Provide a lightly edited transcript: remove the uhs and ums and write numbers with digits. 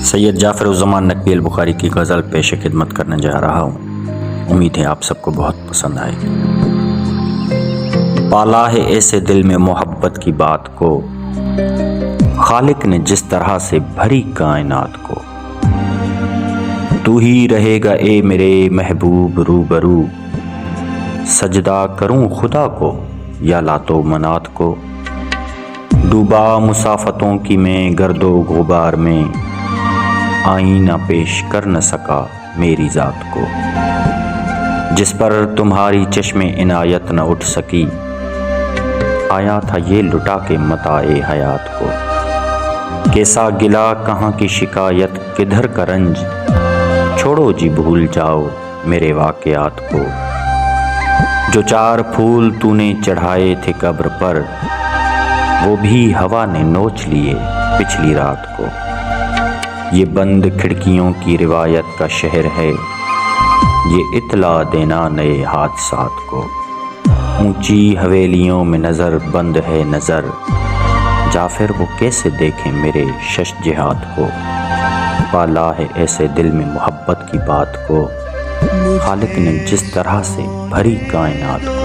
سید جعفر الزمان نقوی البخاری کی غزل پیش خدمت کرنے جا رہا ہوں، امید ہے آپ سب کو بہت پسند آئے گی۔ پالا ہے ایسے دل میں محبت کی بات کو، خالق نے جس طرح سے بھری کائنات کو۔ تو ہی رہے گا اے میرے محبوب روبرو، سجدہ کروں خدا کو یا لات و منات کو۔ ڈوبا مسافتوں کی میں گرد و غبار میں، آئینہ پیش کر نہ سکا میری ذات کو۔ جس پر تمہاری چشم عنایت نہ اٹھ سکی، آیا تھا یہ لٹا کے متاع حیات کو۔ کیسا گلا کہاں کی شکایت کدھر کا رنج، چھوڑو جی بھول جاؤ میرے واقعات کو۔ جو 4 پھول تو نے چڑھائے تھے قبر پر، وہ بھی ہوا نے نوچ لیے پچھلی رات کو۔ یہ بند کھڑکیوں کی روایت کا شہر ہے، یہ اطلاع دینا نئے حادثات کو۔ اونچی حویلیوں میں نظر بند ہے نظر، جعفر وہ کیسے دیکھیں میرے شش جہات کو۔ پالا ہے ایسے دل میں محبت کی بات کو، خالق نے جس طرح سے بھری کائنات کو۔